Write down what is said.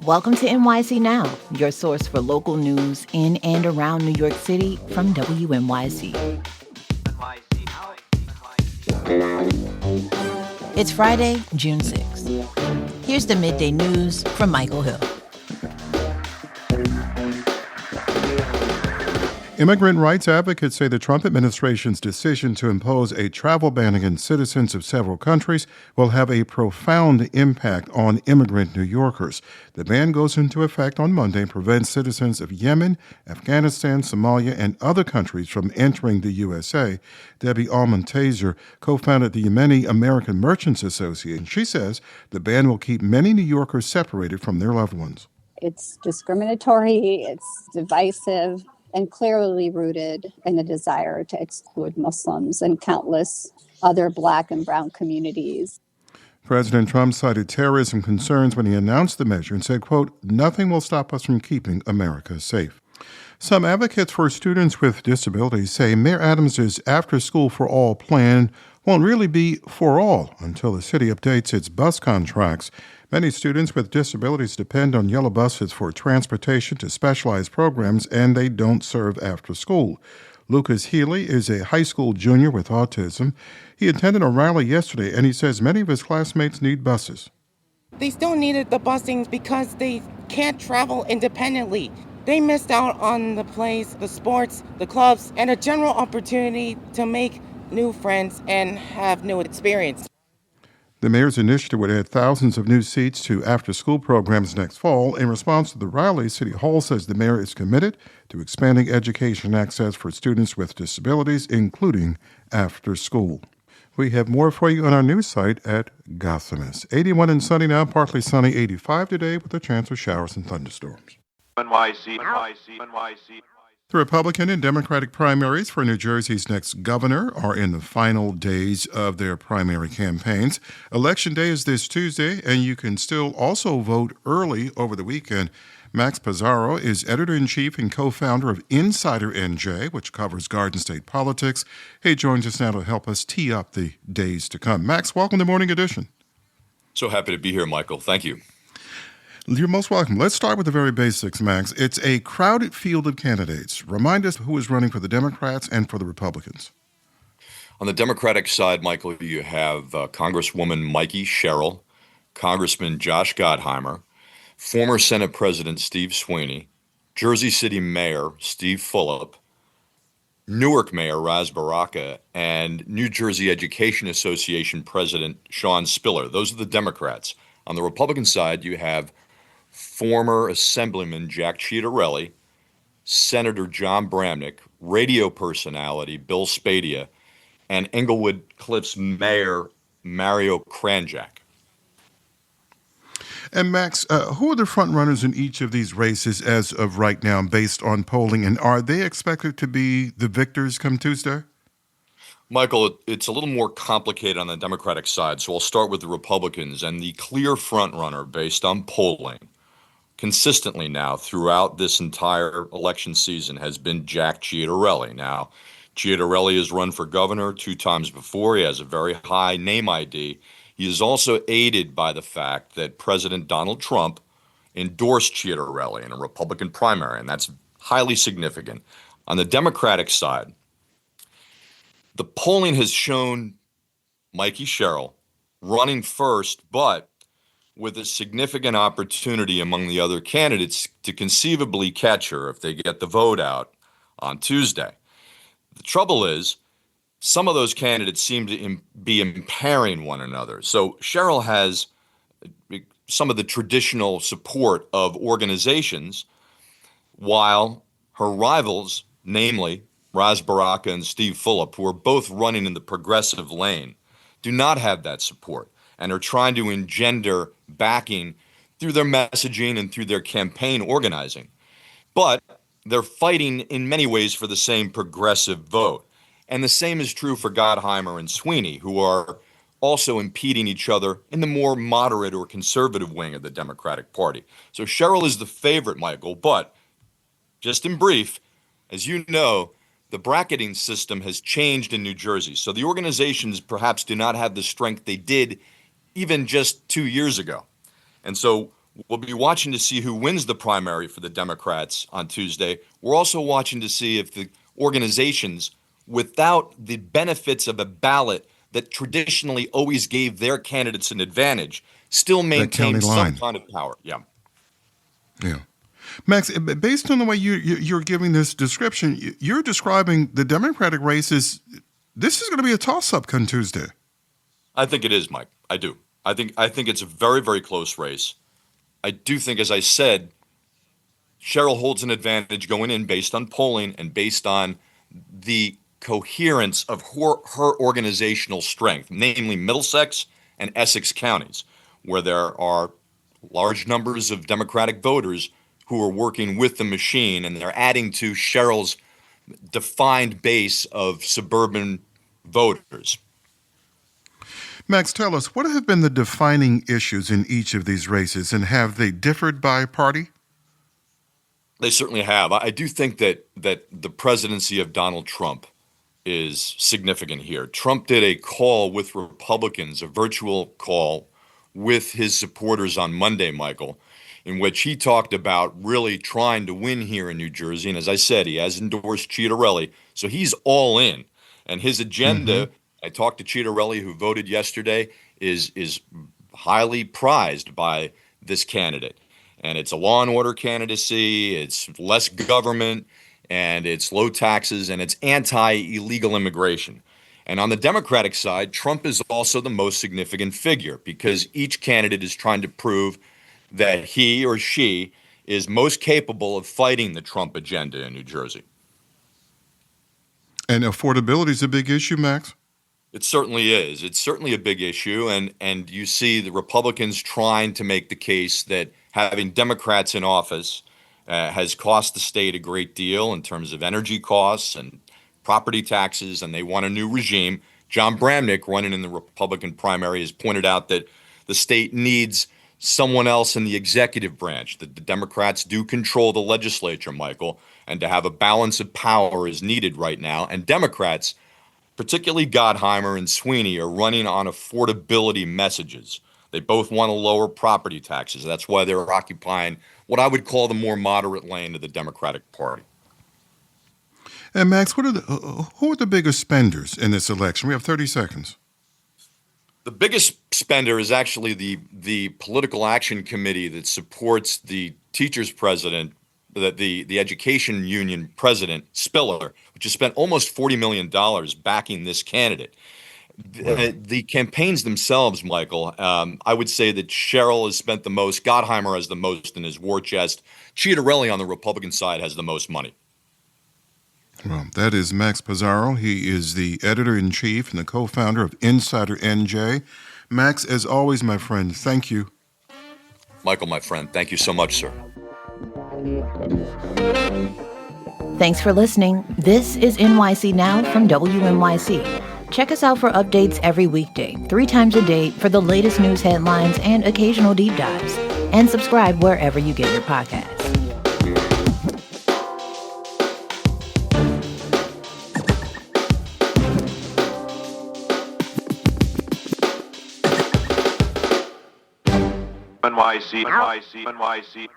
Welcome to NYC Now, your source for local news in and around New York City from WNYC. It's Friday, June 6th. Here's the midday news from Michael Hill. Immigrant rights advocates say the Trump administration's decision to impose a travel ban against citizens of several countries will have a profound impact on immigrant New Yorkers. The ban goes into effect on Monday and prevents citizens of Yemen, Afghanistan, Somalia, and other countries from entering the USA. Debbie Almontazer co-founded the Yemeni American Merchants Association. She says the ban will keep many New Yorkers separated from their loved ones. It's discriminatory, it's divisive, and clearly rooted in a desire to exclude Muslims and countless other Black and brown communities. President Trump cited terrorism concerns when he announced the measure and said, quote, "Nothing will stop us from keeping America safe." Some advocates for students with disabilities say Mayor Adams' Afterschool for All plan won't really be for all until the city updates its bus contracts. Many students with disabilities depend on yellow buses for transportation to specialized programs, and they don't serve after school. Lucas Healy is a high school junior with autism. He attended a rally yesterday, and he says many of his classmates need buses. They still needed the busing because they can't travel independently. They missed out on the plays, the sports, the clubs, and a general opportunity to make new friends and have new experience. The mayor's initiative would add thousands of new seats to after-school programs next fall. In response to the rally, City Hall says the mayor is committed to expanding education access for students with disabilities, including after school. We have more for you on our news site at Gossamus. 81 and sunny now, partly sunny, 85 today with a chance of showers and thunderstorms. NYC. The Republican and Democratic primaries for New Jersey's next governor are in the final days of their primary campaigns. Election day is this Tuesday, and you can still also vote early over the weekend. Max Pizarro is editor-in-chief and co-founder of Insider NJ, which covers Garden State politics. He joins us now to help us tee up the days to come. Max, welcome to Morning Edition. So happy to be here, Michael. Thank you. You're most welcome. Let's start with the very basics, Max. It's a crowded field of candidates. Remind us who is running for the Democrats and for the Republicans. On the Democratic side, Michael, you have Congresswoman Mikey Sherrill, Congressman Josh Gottheimer, former Senate President Steve Sweeney, Jersey City Mayor Steve Fulop, Newark Mayor Ras Baraka, and New Jersey Education Association President Sean Spiller. Those are the Democrats. On the Republican side, you have former Assemblyman Jack Ciattarelli, Senator John Bramnick, radio personality Bill Spadea, and Englewood Cliffs Mayor Mario Kranjak. And Max, who are the front runners in each of these races as of right now based on polling, and are they expected to be the victors come Tuesday? Michael, it's a little more complicated on the Democratic side, so I'll start with the Republicans. And the clear front runner based on polling consistently now throughout this entire election season has been Jack Ciattarelli. Now, Ciattarelli has run for governor 2 times before. He has a very high name ID. He is also aided by the fact that President Donald Trump endorsed Ciattarelli in a Republican primary, and that's highly significant. On the Democratic side, the polling has shown Mikey Sherrill running first, but with a significant opportunity among the other candidates to conceivably catch her if they get the vote out on Tuesday. The trouble is, some of those candidates seem to be impairing one another. So Sherrill has some of the traditional support of organizations, while her rivals, namely Ras Baraka and Steve Fulop, who are both running in the progressive lane, do not have that support and are trying to engender backing through their messaging and through their campaign organizing. But they're fighting in many ways for the same progressive vote. And the same is true for Gottheimer and Sweeney, who are also impeding each other in the more moderate or conservative wing of the Democratic Party. So Sherrill is the favorite, Michael, but just in brief, as you know, the bracketing system has changed in New Jersey. So the organizations perhaps do not have the strength they did even just 2 years ago. And so We'll be watching to see who wins the primary for the Democrats on Tuesday. We're also watching to see if the organizations, without the benefits of a ballot that traditionally always gave their candidates an advantage, still maintain some kind of power. Yeah. Yeah. Max, based on the way you're giving this description, you're describing the Democratic race as this is going to be a toss-up come Tuesday. I think it is, Mike. I do. I think it's a very, very close race. I do think, as I said, Cheryl holds an advantage going in based on polling and based on the coherence of her organizational strength, namely Middlesex and Essex counties, where there are large numbers of Democratic voters who are working with the machine, and they're adding to Cheryl's defined base of suburban voters. Max, tell us, what have been the defining issues in each of these races, and have they differed by party? They certainly have. I do think that the presidency of Donald Trump is significant here. Trump did a call with Republicans, a virtual call with his supporters on Monday, Michael, in which he talked about really trying to win here in New Jersey. And as I said, he has endorsed Ciattarelli, so he's all in. And his agenda, I talked to Ciattarelli, who voted yesterday, is highly prized by this candidate. And it's a law and order candidacy, it's less government, and it's low taxes, and it's anti-illegal immigration. And on the Democratic side, Trump is also the most significant figure because each candidate is trying to prove that he or she is most capable of fighting the Trump agenda in New Jersey. And affordability is a big issue, Max? It certainly is. It's certainly a big issue, and you see the Republicans trying to make the case that having Democrats in office has cost the state a great deal in terms of energy costs and property taxes, and they want a new regime. John Bramnick, running in the Republican primary, has pointed out that the state needs someone else in the executive branch, that the Democrats do control the legislature, Michael, and to have a balance of power is needed right now. And Democrats, particularly Gottheimer and Sweeney, are running on affordability messages. They both want to lower property taxes. That's why they're occupying what I would call the more moderate lane of the Democratic Party. And Max, who are the biggest spenders in this election? We have 30 seconds. The biggest spender is actually the Political Action Committee that supports the teachers president, the education union president, Spiller, which has spent almost $40 million backing this candidate. The campaigns themselves, Michael, I would say that Cheryl has spent the most, Gottheimer has the most in his war chest, Ciattarelli on the Republican side has the most money. Well, that is Max Pizarro. He is the editor-in-chief and the co-founder of Insider NJ. Max, as always, my friend, thank you. Michael, my friend, thank you so much, sir. Thanks for listening. This is NYC Now from WNYC. Check us out for updates every weekday, 3 times a day for the latest news headlines and occasional deep dives. And subscribe wherever you get your podcasts. NYC.